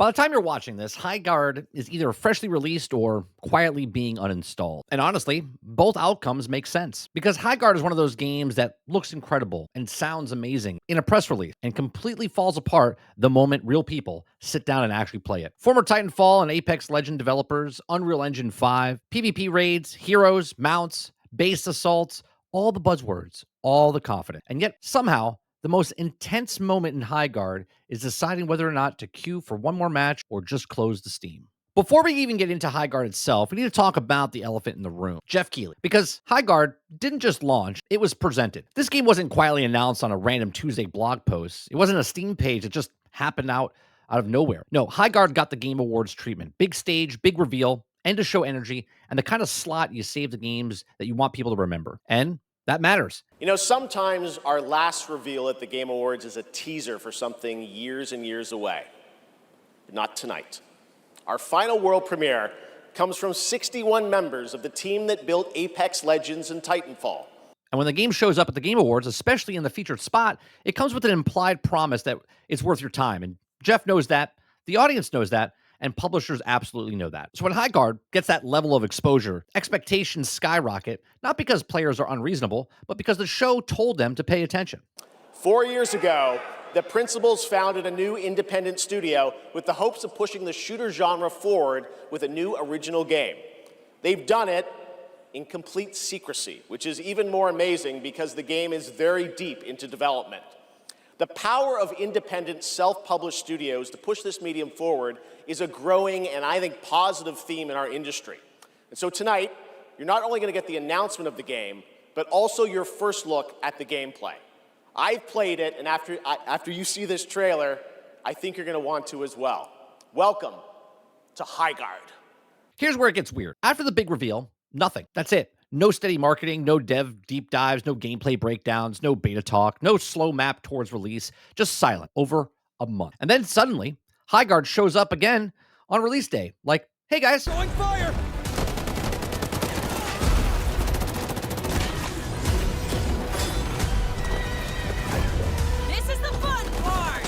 By the time you're watching this, Highguard is either freshly released or quietly being uninstalled. And honestly, both outcomes make sense because Highguard is one of those games that looks incredible and sounds amazing in a press release and completely falls apart the moment real people sit down and actually play it. Former Titanfall and Apex Legend developers, Unreal Engine 5, PvP raids, heroes, mounts, base assaults, all the buzzwords, all the confidence. And yet somehow the most intense moment in Highguard is deciding whether or not to queue for one more match or just close the Steam. Before we even get into Highguard itself, we need to talk about the elephant in the room, Jeff Keighley, because Highguard didn't just launch, it was presented. This game wasn't quietly announced on a random Tuesday blog post. It wasn't a Steam page that just happened out of nowhere. No, Highguard got the Game Awards treatment. Big stage, big reveal, end of show energy, and the kind of slot you save the games that you want people to remember. And that matters. You know, sometimes our last reveal at the Game Awards is a teaser for something years and years away. But not tonight. Our final world premiere comes from 61 members of the team that built Apex Legends and Titanfall. And when the game shows up at the Game Awards, especially in the featured spot, it comes with an implied promise that it's worth your time. And Jeff knows that, the audience knows that, and publishers absolutely know that. So when Highguard gets that level of exposure, expectations skyrocket, not because players are unreasonable, but because the show told them to pay attention. 4 years ago, the principals founded a new independent studio with the hopes of pushing the shooter genre forward with a new original game. They've done it in complete secrecy, which is even more amazing because the game is very deep into development. The power of independent, self-published studios to push this medium forward is a growing and I think positive theme in our industry. And so tonight, you're not only going to get the announcement of the game, but also your first look at the gameplay. I've played it, and after you see this trailer, I think you're going to want to as well. Welcome to Highguard. Here's where it gets weird. After the big reveal, nothing. That's it. No steady marketing, no dev deep dives, no gameplay breakdowns, no beta talk, no slow map towards release, just silent over a month. And then suddenly, Highguard shows up again on release day, like, hey guys. Throwing fire! This is the fun part!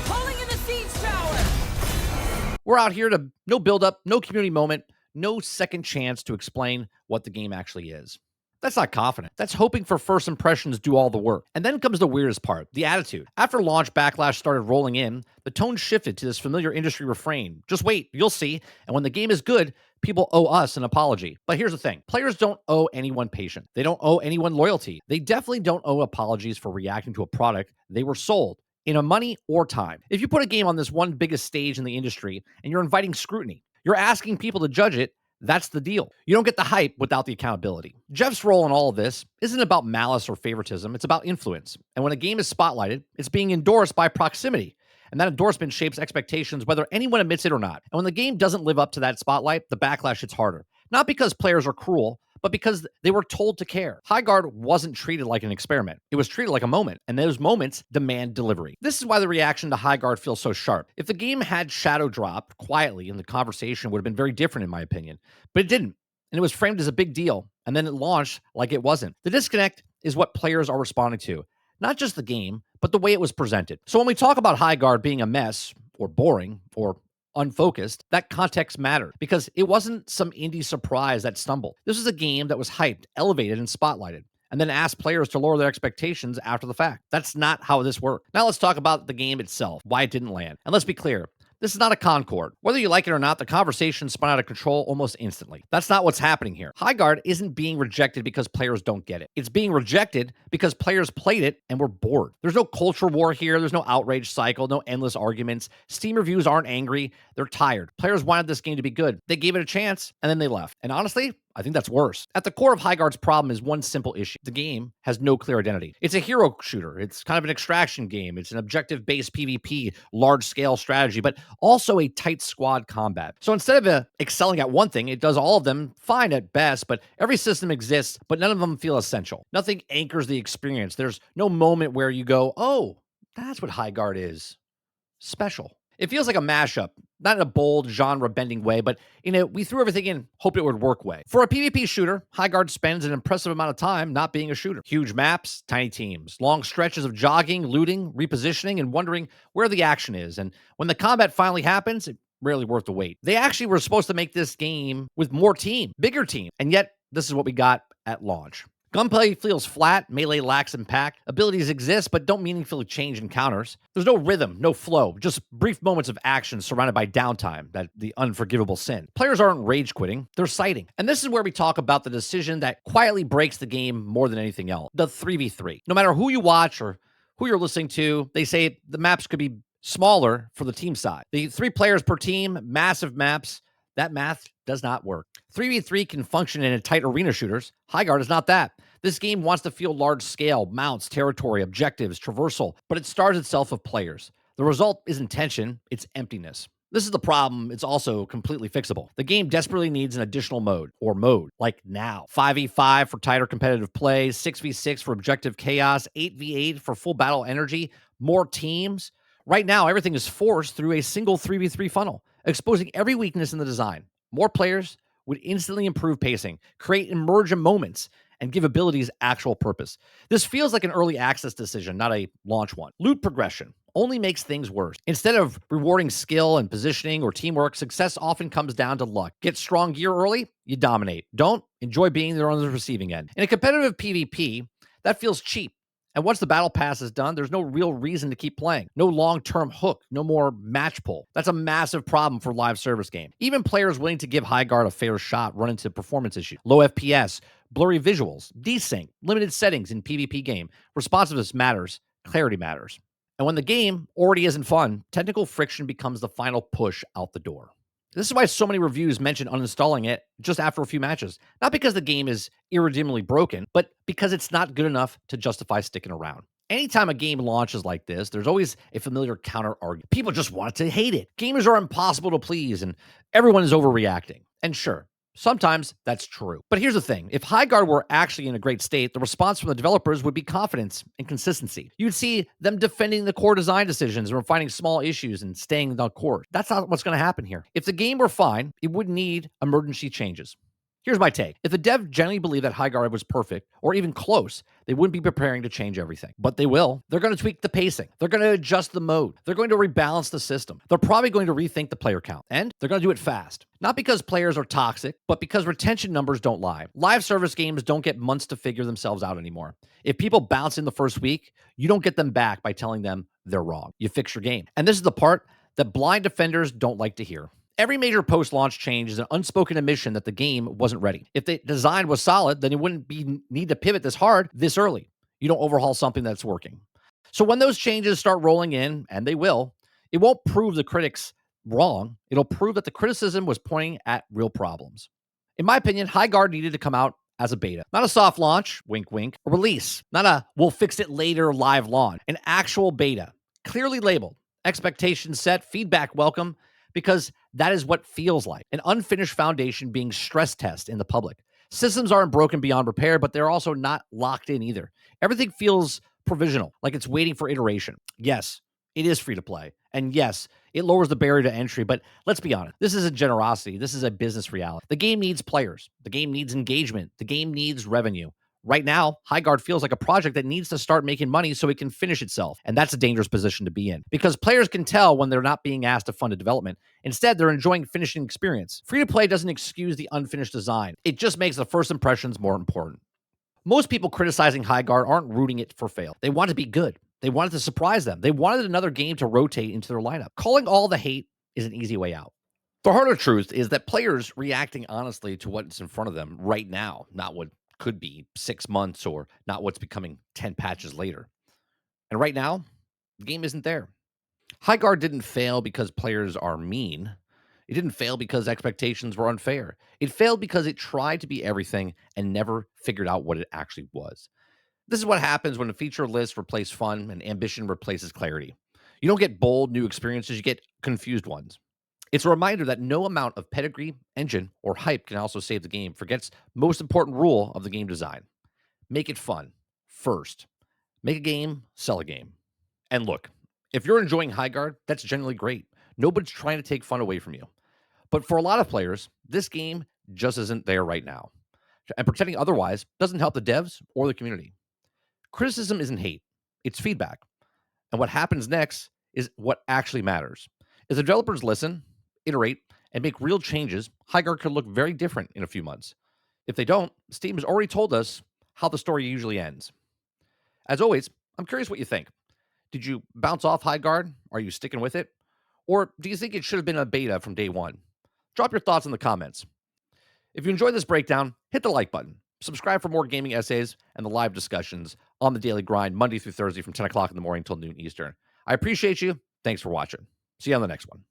Pulling in the Siege Tower! We're out here to no build up, no community moment, no second chance to explain what the game actually is. That's not confident. That's hoping for first impressions do all the work. And then comes the weirdest part, the attitude. After launch backlash started rolling in, the tone shifted to this familiar industry refrain. Just wait, you'll see. And when the game is good, people owe us an apology. But here's the thing. Players don't owe anyone patience. They don't owe anyone loyalty. They definitely don't owe apologies for reacting to a product they were sold in a money or time. If you put a game on this one biggest stage in the industry and you're inviting scrutiny, you're asking people to judge it, that's the deal. You don't get the hype without the accountability. Jeff's role in all of this isn't about malice or favoritism. It's about influence. And when a game is spotlighted, it's being endorsed by proximity. And that endorsement shapes expectations whether anyone admits it or not. And when the game doesn't live up to that spotlight, the backlash hits harder. Not because players are cruel, but because they were told to care. Highguard wasn't treated like an experiment. It was treated like a moment, and those moments demand delivery. This is why the reaction to Highguard feels so sharp. If the game had shadow dropped quietly, and the conversation would have been very different in my opinion, but it didn't, and it was framed as a big deal, and then it launched like it wasn't. The disconnect is what players are responding to, not just the game, but the way it was presented. So when we talk about Highguard being a mess, or boring, or unfocused, that context mattered because it wasn't some indie surprise that stumbled. This was a game that was hyped, elevated, and spotlighted, and then asked players to lower their expectations after the fact. That's not how this worked. Now let's talk about the game itself, why it didn't land. And let's be clear, this is not a Concord. Whether you like it or not, the conversation spun out of control almost instantly. That's not what's happening here. Highguard isn't being rejected because players don't get it. It's being rejected because players played it and were bored. There's no culture war here. There's no outrage cycle, no endless arguments. Steam reviews aren't angry. They're tired. Players wanted this game to be good. They gave it a chance, and then they left. And honestly, I think that's worse. At the core of Highguard's problem is one simple issue. The game has no clear identity. It's a hero shooter. It's kind of an extraction game. It's an objective-based PvP, large-scale strategy, but also a tight squad combat. So instead of excelling at one thing, it does all of them fine at best, but every system exists, but none of them feel essential. Nothing anchors the experience. There's no moment where you go, oh, that's what Highguard is. Special. It feels like a mashup, not in a bold, genre-bending way, but in a we threw everything in, hoped it would work way. For a PvP shooter, Highguard spends an impressive amount of time not being a shooter. Huge maps, tiny teams, long stretches of jogging, looting, repositioning, and wondering where the action is. And when the combat finally happens, it's rarely worth the wait. They actually were supposed to make this game with more team, bigger team, and yet this is what we got at launch. Gunplay feels flat, melee lacks impact, abilities exist but don't meaningfully change encounters. There's no rhythm, no flow, just brief moments of action surrounded by downtime, that the unforgivable sin. Players aren't rage quitting, they're sighting. And this is where we talk about the decision that quietly breaks the game more than anything else, the 3v3. No matter who you watch or who you're listening to, they say the maps could be smaller for the team side. The 3 players per team, massive maps, that math does not work. 3v3 can function in a tight arena shooters. Highguard is not that. This game wants to feel large scale, mounts, territory, objectives, traversal, but it starves itself of players. The result isn't tension, it's emptiness. This is the problem. It's also completely fixable. The game desperately needs an additional mode, or mode, like now. 5v5 for tighter competitive play, 6v6 for objective chaos, 8v8 for full battle energy, more teams. Right now, everything is forced through a single 3v3 funnel, exposing every weakness in the design. More players would instantly improve pacing, create emergent moments, and give abilities actual purpose. This feels like an early access decision, not a launch one. Loot progression only makes things worse. Instead of rewarding skill and positioning or teamwork, success often comes down to luck. Get strong gear early, you dominate. Don't, enjoy being there on the receiving end. In a competitive PvP, that feels cheap. And once the battle pass is done, there's no real reason to keep playing. No long-term hook, no more match pull. That's a massive problem for live service game. Even players willing to give Highguard a fair shot run into performance issues. Low FPS, blurry visuals, desync, limited settings in PvP game. Responsiveness matters, clarity matters. And when the game already isn't fun, technical friction becomes the final push out the door. This is why so many reviews mention uninstalling it just after a few matches. Not because the game is irredeemably broken, but because it's not good enough to justify sticking around. Anytime a game launches like this, there's always a familiar counter argument. People just want to hate it. Gamers are impossible to please, and everyone is overreacting. And sure, sometimes that's true. But here's the thing. If Highguard were actually in a great state, the response from the developers would be confidence and consistency. You'd see them defending the core design decisions and refining small issues and staying the course. That's not what's going to happen here. If the game were fine, it wouldn't need emergency changes. Here's my take. If the dev genuinely believed that Highguard was perfect, or even close, they wouldn't be preparing to change everything. But they will. They're going to tweak the pacing. They're going to adjust the mode. They're going to rebalance the system. They're probably going to rethink the player count. And they're going to do it fast. Not because players are toxic, but because retention numbers don't lie. Live service games don't get months to figure themselves out anymore. If people bounce in the first week, you don't get them back by telling them they're wrong. You fix your game. And this is the part that blind defenders don't like to hear. Every major post-launch change is an unspoken admission that the game wasn't ready. If the design was solid, then it wouldn't need to pivot this hard this early. You don't overhaul something that's working. So when those changes start rolling in, and they will, it won't prove the critics wrong. It'll prove that the criticism was pointing at real problems. In my opinion, Highguard needed to come out as a beta. Not a soft launch, wink, wink, a release. Not a we'll fix it later live launch. An actual beta, clearly labeled, expectations set, feedback welcome, because that is what feels like an unfinished foundation being stress tested in the public. Systems aren't broken beyond repair, but they're also not locked in either. Everything feels provisional, like it's waiting for iteration. Yes, it is free to play. And yes, it lowers the barrier to entry, but let's be honest. This isn't generosity. This is a business reality. The game needs players. The game needs engagement. The game needs revenue. Right now, Highguard feels like a project that needs to start making money so it can finish itself. And that's a dangerous position to be in because players can tell when they're not being asked to fund a development. Instead, they're enjoying finishing experience. Free-to-play doesn't excuse the unfinished design. It just makes the first impressions more important. Most people criticizing Highguard aren't rooting it for fail. They want to be good. They wanted to surprise them. They wanted another game to rotate into their lineup. Calling all the hate is an easy way out. The harder truth is that players reacting honestly to what's in front of them right now, not what could be 6 months or not what's becoming 10 patches later. And right now, the game isn't there. Highguard didn't fail because players are mean. It didn't fail because expectations were unfair. It failed because it tried to be everything and never figured out what it actually was. This is what happens when a feature list replaces fun and ambition replaces clarity. You don't get bold new experiences, you get confused ones. It's a reminder that no amount of pedigree, engine, or hype can also save the game. Forgets most important rule of the game design. Make it fun first. Make a game, sell a game. And look, if you're enjoying Highguard, that's generally great. Nobody's trying to take fun away from you. But for a lot of players, this game just isn't there right now. And pretending otherwise doesn't help the devs or the community. Criticism isn't hate, it's feedback. And what happens next is what actually matters. If the developers listen, iterate, and make real changes, Highguard could look very different in a few months. If they don't, Steam has already told us how the story usually ends. As always, I'm curious what you think. Did you bounce off Highguard? Are you sticking with it? Or do you think it should have been a beta from day one? Drop your thoughts in the comments. If you enjoyed this breakdown, hit the like button. Subscribe for more gaming essays and the live discussions on the Daily Grind, Monday through Thursday from 10 o'clock in the morning till noon Eastern. I appreciate you. Thanks for watching. See you on the next one.